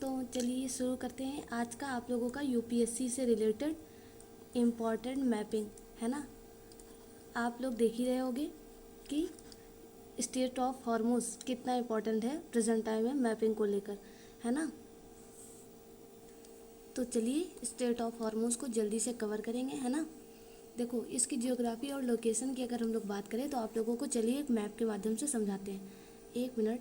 दोस्तों, चलिए शुरू करते हैं आज का आप लोगों का यूपीएससी से रिलेटेड इम्पॉर्टेंट मैपिंग, है ना। आप लोग देख ही रहे होंगे कि स्टेट ऑफ हॉर्मोज कितना इम्पोर्टेंट है प्रेजेंट टाइम में मैपिंग को लेकर, है ना। तो चलिए स्टेट ऑफ हॉर्मोज को जल्दी से कवर करेंगे, है ना। देखो, इसकी जियोग्राफी और लोकेशन की अगर हम लोग बात करें तो आप लोगों को चलिए एक मैप के माध्यम से समझाते हैं। एक मिनट।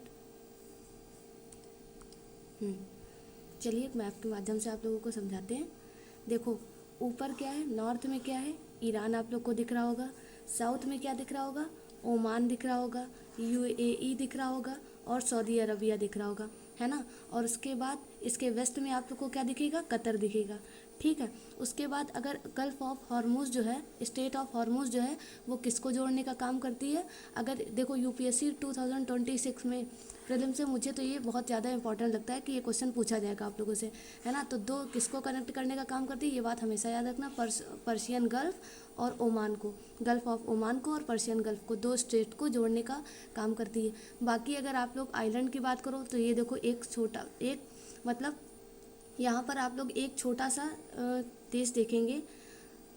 चलिए एक मैप के माध्यम से आप लोगों को समझाते हैं। देखो, ऊपर क्या है, नॉर्थ में क्या है, ईरान आप लोग को दिख रहा होगा। साउथ में क्या दिख रहा होगा, ओमान दिख रहा होगा, यूएई दिख रहा होगा और सऊदी अरबिया दिख रहा होगा, है ना। और उसके बाद इसके वेस्ट में आप लोग को क्या दिखेगा, कतर दिखेगा, ठीक है। उसके बाद अगर गल्फ ऑफ हॉर्मूज जो है, स्टेट ऑफ हॉर्मूज जो है, वो किसको जोड़ने का काम करती है। अगर देखो यूपीएससी 2026 में प्रीलिम से मुझे तो ये बहुत ज़्यादा इंपॉर्टेंट लगता है कि ये क्वेश्चन पूछा जाएगा आप लोगों से, है ना। तो दो किसको कनेक्ट करने का काम करती है, ये बात हमेशा याद रखना। पर्शियन गल्फ और ओमान को, गल्फ ऑफ ओमान को और पर्शियन गल्फ को, दो स्टेट को जोड़ने का काम करती है। बाकी अगर आप लोग आइलैंड की बात करो तो ये देखो, एक मतलब यहाँ पर आप लोग एक छोटा सा देश देखेंगे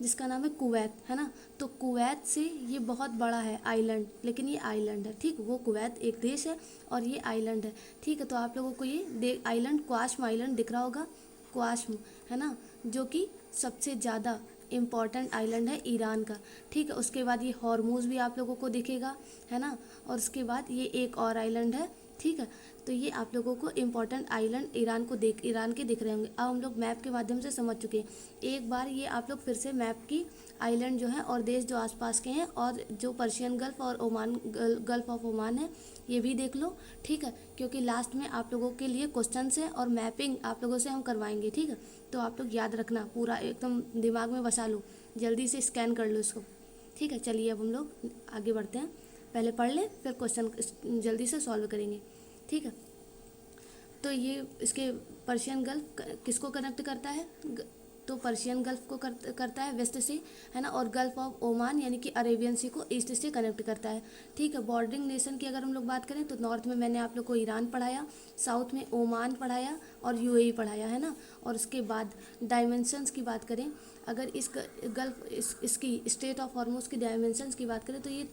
जिसका नाम है कुवैत, है ना। तो कुवैत से ये बहुत बड़ा है आइलैंड, लेकिन ये आइलैंड है, ठीक। वो कुवैत एक देश है और ये आइलैंड है, ठीक है। तो आप लोगों को ये आइलैंड क्वास्म आइलैंड दिख रहा होगा, क्वास्म, है ना, जो कि सबसे ज़्यादा इम्पॉर्टेंट आइलैंड है ईरान का, ठीक है। उसके बाद ये हॉर्मूज भी आप लोगों को दिखेगा, है ना। और उसके बाद ये एक और आइलैंड है, ठीक है। तो ये आप लोगों को इम्पॉर्टेंट आइलैंड ईरान के दिख रहे होंगे। अब हम लोग मैप के माध्यम से समझ चुके हैं। एक बार ये आप लोग फिर से मैप की आइलैंड जो है और देश जो आसपास के हैं और जो पर्शियन गल्फ और ओमान गल्फ ऑफ ओमान है, ये भी देख लो, ठीक है। क्योंकि लास्ट में आप लोगों के लिए क्वेश्चन है और मैपिंग आप लोगों से हम करवाएंगे, ठीक है। तो आप लोग याद रखना, पूरा एकदम दिमाग में बसा लो, जल्दी से स्कैन कर लो इसको, ठीक है। चलिए अब हम लोग आगे बढ़ते हैं। पहले पढ़ लें, फिर क्वेश्चन जल्दी से सॉल्व करेंगे, ठीक है। तो ये इसके पर्शियन गल्फ किसको कनेक्ट करता है, तो पर्शियन गल्फ को करता है वेस्ट से, है ना। और गल्फ ऑफ ओमान यानी कि अरेबियन सी को ईस्ट से कनेक्ट करता है, ठीक है। बॉर्डरिंग नेशन की अगर हम लोग बात करें तो नॉर्थ में मैंने आप लोग को ईरान पढ़ाया, साउथ में ओमान पढ़ाया और यूएई पढ़ाया, है ना। और उसके बाद डायमेंशंस की बात करें, अगर इसकी स्टेट ऑफ हॉर्मोज की डायमेंशंस की बात करें तो ये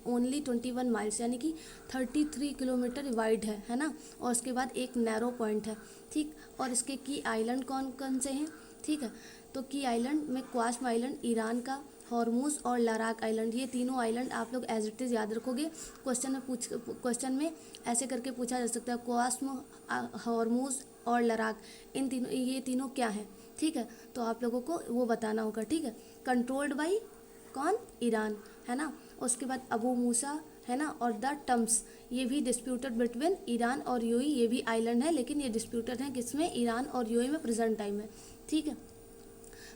ओनली 21 माइल्स यानी कि 33 किलोमीटर वाइड है ना। और उसके बाद एक नैरो पॉइंट है, ठीक। और इसके की आइलैंड कौन कौन से हैं, ठीक है। तो की आइलैंड में क्वास्म आइलैंड ईरान का, हॉर्मूज और लराक आइलैंड, ये तीनों आइलैंड आप लोग एज इट इज़ याद रखोगे। क्वेश्चन में ऐसे करके पूछा जा सकता है, क्वास्म, हॉर्मूज और लराक, ये तीनों क्या है, ठीक है। तो आप लोगों को वो बताना होगा, ठीक है। कंट्रोल्ड बाई कौन, ईरान, है ना। उसके बाद अबू मूसा, है ना, और द टम्स, ये भी डिस्प्यूटेड बिटवीन ईरान और यूएई, ये भी आइलैंड है लेकिन ये डिस्प्यूटेड है किसमें, ईरान और यूएई में प्रेजेंट टाइम में, ठीक है।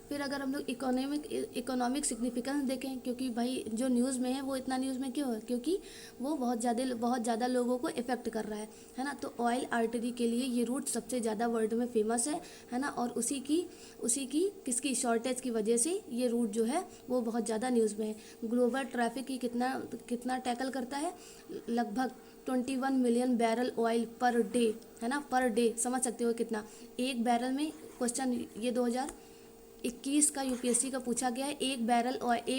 फिर अगर हम लोग इकोनॉमिक सिग्निफिकेंस देखें, क्योंकि भाई जो न्यूज़ में है वो इतना न्यूज़ में क्यों है, क्योंकि वो बहुत ज़्यादा लोगों को इफ़ेक्ट कर रहा है ना। तो ऑयल आर्टरी के लिए ये रूट सबसे ज़्यादा वर्ल्ड में फेमस है ना। और उसी की किसकी शॉर्टेज की वजह से ये रूट जो है वो बहुत ज़्यादा न्यूज़ में है। ग्लोबल ट्रैफिक की कितना टैकल करता है, लगभग 21 million barrel oil per day, है ना, पर डे, समझ सकते हो कितना। एक बैरल में, क्वेश्चन ये 2021 का यूपीएससी का पूछा गया है, एक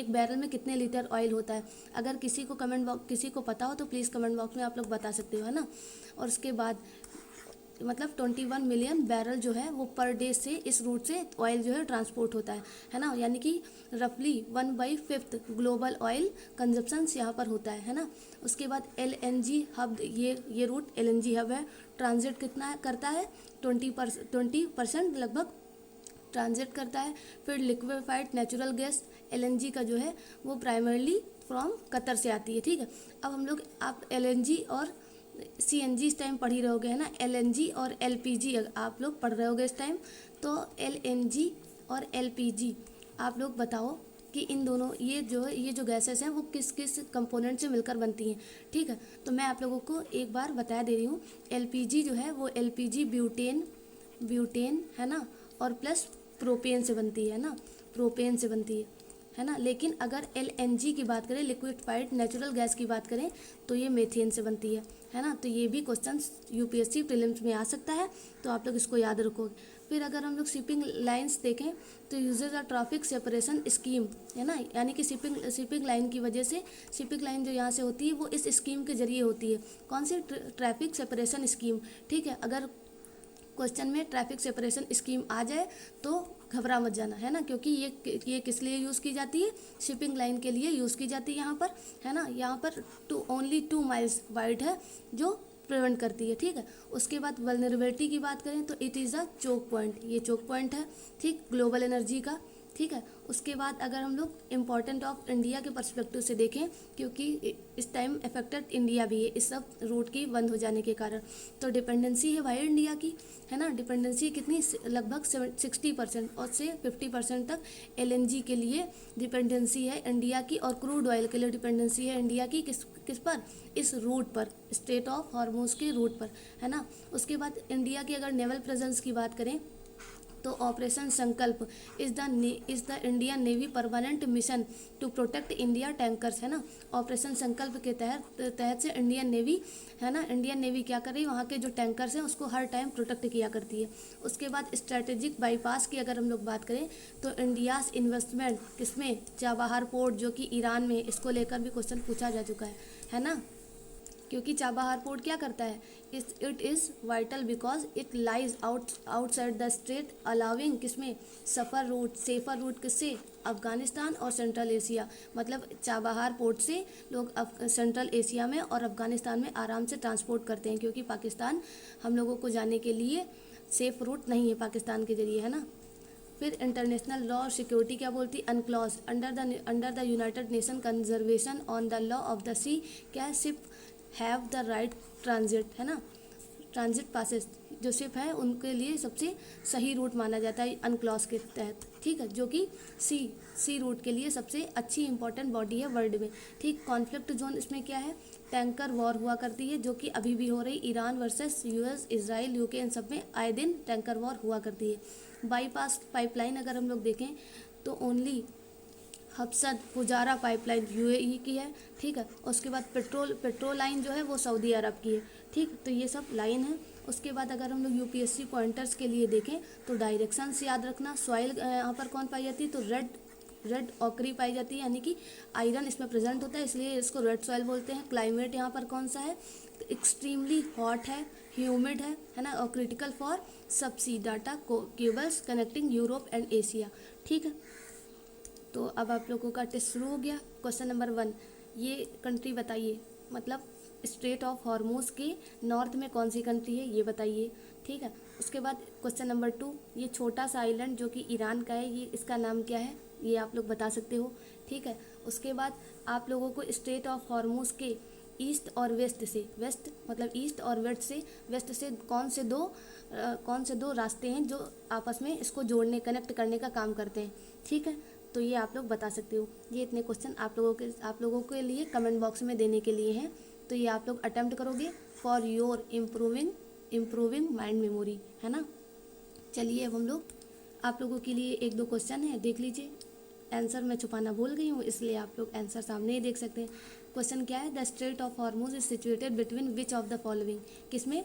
बैरल में कितने लीटर ऑयल होता है। अगर किसी को पता हो तो प्लीज़ कमेंट बॉक्स में आप लोग बता सकते हो, है ना। और उसके बाद मतलब 21 मिलियन बैरल जो है वो पर डे से इस रूट से ऑयल जो है ट्रांसपोर्ट होता है ना। यानी कि रफली 1/5 ग्लोबल ऑयल कंजप्शन यहाँ पर होता है ना। उसके बाद एलएनजी हब, ये रूट एलएनजी हब है, ट्रांजिट कितना करता है, 20% लगभग ट्रांजिट करता है। फिर लिक्विफाइड नेचुरल गैस एलएनजी का जो है वो प्राइमरली फ्रॉम कतर से आती है, ठीक है। अब हम लोग, आप एलएनजी और सीएनजी इस टाइम पढ़ ही रहोगे, है ना। एलएनजी और एलपीजी आप लोग पढ़ रहे होगे इस टाइम। तो एलएनजी और एलपीजी आप लोग बताओ कि इन दोनों, ये जो गैसेस हैं वो किस किस कंपोनेंट से मिलकर बनती हैं, ठीक है। तो मैं आप लोगों को एक बार बता दे रही हूँ। एलपीजी जो है वो एलपीजी ब्यूटेन है ना, और प्लस प्रोपेन से बनती है ना, प्रोपेन से बनती है। है ना। लेकिन अगर LNG की बात करें, लिक्विफाइड नेचुरल गैस की बात करें, तो ये मीथेन से बनती है ना। तो ये भी क्वेश्चन UPSC प्रीलिम्स में आ सकता है, तो आप लोग इसको याद रखोगे। फिर अगर हम लोग शिपिंग लाइंस देखें तो usage a traffic separation scheme, है ना, यानी कि शिपिंग लाइन की वजह से, शिपिंग लाइन जो यहाँ से होती है वो इस स्कीम के जरिए होती है। कौन सी? ट्रैफिक सेपरेशन स्कीम, ठीक है। अगर क्वेश्चन में ट्रैफिक सेपरेशन स्कीम आ जाए तो घबरा मत जाना, है ना, क्योंकि ये किस लिए यूज़ की जाती है? शिपिंग लाइन के लिए यूज़ की जाती है यहाँ पर, है ना। यहाँ पर ओनली 2 माइल्स वाइड है जो प्रिवेंट करती है, ठीक है। उसके बाद वल्नरेबिलिटी की बात करें तो it is a choke point, ये चोक पॉइंट है, ठीक, ग्लोबल एनर्जी का, ठीक है। उसके बाद अगर हम लोग इम्पोर्टेंट ऑफ इंडिया के पर्सपेक्टिव से देखें, क्योंकि इस टाइम अफेक्टेड इंडिया भी है इस सब रूट की बंद हो जाने के कारण, तो डिपेंडेंसी है भाई इंडिया की, है ना। डिपेंडेंसी कितनी? लगभग 60% और से 50% तक LNG के लिए डिपेंडेंसी है इंडिया की, और क्रूड ऑयल के लिए डिपेंडेंसी है इंडिया की। किस पर? इस रूट पर, स्ट्रेट ऑफ हॉर्मोज के रूट पर, है ना। उसके बाद इंडिया की अगर नेवल प्रेजेंस की बात करें तो operation Sankalp is the Indian navy permanent mission to protect India tankers, है ना। ऑपरेशन संकल्प के तहत से इंडियन नेवी, है ना, इंडियन नेवी क्या कर रही है? वहाँ के जो टैंकर्स हैं उसको हर टाइम प्रोटेक्ट किया करती है। उसके बाद स्ट्रेटेजिक बाईपास की अगर हम लोग बात करें तो इंडियाज इन्वेस्टमेंट किसमें? चाबहार पोर्ट, जो कि ईरान में, इसको लेकर भी क्वेश्चन पूछा जा चुका है ना। क्योंकि चाबहार पोर्ट क्या करता है? It is vital because it lies outside the straight, allowing किसमें? सेफर रूट किससे? अफगानिस्तान और सेंट्रल एशिया। मतलब चाबहार पोर्ट से लोग सेंट्रल एशिया में और अफगानिस्तान में आराम से ट्रांसपोर्ट करते हैं, क्योंकि पाकिस्तान हम लोगों को जाने के लिए सेफ रूट नहीं है पाकिस्तान के जरिए, है ना। फिर इंटरनेशनल लॉ और सिक्योरिटी क्या बोलती? UNCLOS under the United Nation conservation on the law of the sea, क्या? Ship have the right transit, है ना, ट्रांजिट पासेस, जो शिप है उनके लिए सबसे सही रूट माना जाता है अनक्लॉज के तहत, ठीक है, जो कि सी रूट के लिए सबसे अच्छी इंपॉर्टेंट बॉडी है वर्ल्ड में, ठीक। कॉन्फ्लिक्ट जोन इसमें क्या है? टैंकर वॉर हुआ करती है, जो कि अभी भी हो रही, Iran versus US, Israel, UK, इन सब में आए दिन टैंकर वॉर हुआ करती है। बाईपास पाइपलाइन अगर हम लोग देखें तो ओनली हबसद फुजारा पाइपलाइन UAE की है, ठीक है। उसके बाद पेट्रोल लाइन जो है वो सऊदी अरब की है, ठीक। तो ये सब लाइन है। उसके बाद अगर हम लोग UPSC पॉइंटर्स के लिए देखें तो डायरेक्शंस याद रखना। सॉइल यहाँ पर कौन पाई जाती है? तो रेड ऑकरी पाई जाती है, यानी कि आयरन इसमें प्रेजेंट होता है, इसलिए इसको रेड सॉइल बोलते हैं। क्लाइमेट यहाँ पर कौन सा है? एक्सट्रीमली हॉट है, ह्यूमिड है ना, और critical for subsea data cables connecting Europe and Asia, ठीक है। तो अब आप लोगों का टेस्ट शुरू हो गया। क्वेश्चन नंबर 1, ये कंट्री बताइए, मतलब स्ट्रेट ऑफ हॉर्मोज के नॉर्थ में कौन सी कंट्री है ये बताइए, ठीक है। उसके बाद क्वेश्चन नंबर 2, ये छोटा सा आइलैंड जो कि ईरान का है, ये इसका नाम क्या है? ये आप लोग बता सकते हो, ठीक है। उसके बाद आप लोगों को स्ट्रेट ऑफ हॉर्मोज के ईस्ट और वेस्ट से, वेस्ट मतलब ईस्ट और वेस्ट से कौन से दो रास्ते हैं जो आपस में इसको जोड़ने, कनेक्ट करने का काम करते हैं, ठीक है। तो ये आप लोग बता सकते हो। ये इतने क्वेश्चन आप लोगों के लिए कमेंट बॉक्स में देने के लिए हैं, तो ये आप लोग अटेम्प्ट करोगे for your improving mind memory, है ना। चलिए अब हम लोग आप लोगों के लिए 1-2 क्वेश्चन है, देख लीजिए। आंसर मैं छुपाना भूल गई हूँ, इसलिए आप लोग आंसर सामने ही देख सकते हैं। क्वेश्चन क्या है? The straight of Hormoz is situated between which of the following, किसमें?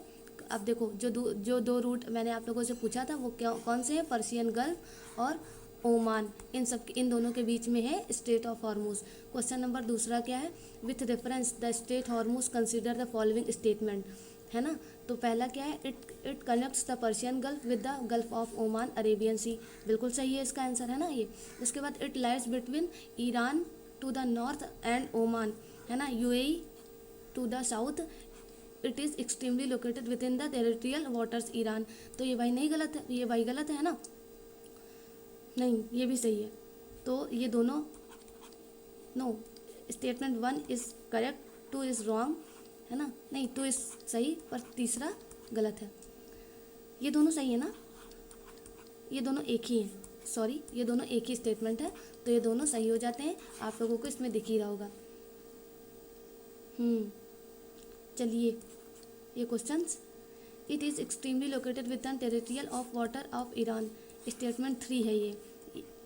अब देखो जो दो रूट मैंने आप लोगों से पूछा था वो कौन से हैं? पर्शियन गल्फ और ओमान, इन दोनों के बीच में है Strait of Hormuz. Question number दूसरा क्या है? With reference the Strait Hormuz consider the following statement, है ना। तो पहला क्या है? It connects the Persian Gulf with the Gulf of Oman, Arabian Sea, बिल्कुल सही है इसका आंसर, है ना ये। उसके बाद it lies between Iran to the north and Oman, है ना, UAE to the south, it is extremely located within the territorial waters Iran. तो ये भाई नहीं गलत है, ये भाई गलत है ना, नहीं ये भी सही है। तो ये दोनों, no, statement 1 is correct, 2 is wrong, है ना, नहीं 2 इज़ सही पर तीसरा गलत है। ये दोनों सही है ना, ये दोनों एक ही हैं, सॉरी ये दोनों एक ही स्टेटमेंट है, तो ये दोनों सही हो जाते हैं। आप लोगों को इसमें दिख ही रहा होगा। चलिए ये questions, it is extremely located with the territorial of water of Iran, statement 3 है ये,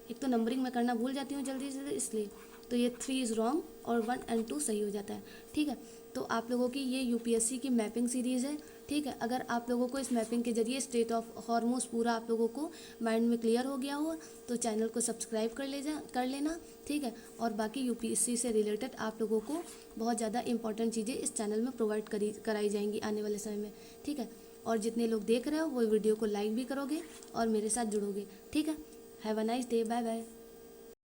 एक तो नंबरिंग मैं करना भूल जाती हूँ जल्दी से इसलिए, तो ये 3 इज़ रॉन्ग और 1 एंड 2 सही हो जाता है। ठीक है, तो आप लोगों की ये यूपीएससी की मैपिंग सीरीज़ है। ठीक है, अगर आप लोगों को इस मैपिंग के जरिए स्टेट ऑफ हॉर्मोस पूरा आप लोगों को माइंड में क्लियर हो गया हो तो चैनल को सब्सक्राइब कर लेना। ठीक है, और बाकी यूपीएससी से रिलेटेड आप लोगों को बहुत ज़्यादा इंपॉर्टेंट चीज़ें इस चैनल में प्रोवाइड कराई जाएंगी आने वाले समय में। ठीक है, और जितने लोग देख रहे हो वो वीडियो को लाइक भी करोगे और मेरे साथ जुड़ोगे। ठीक है, have a nice day, bye bye.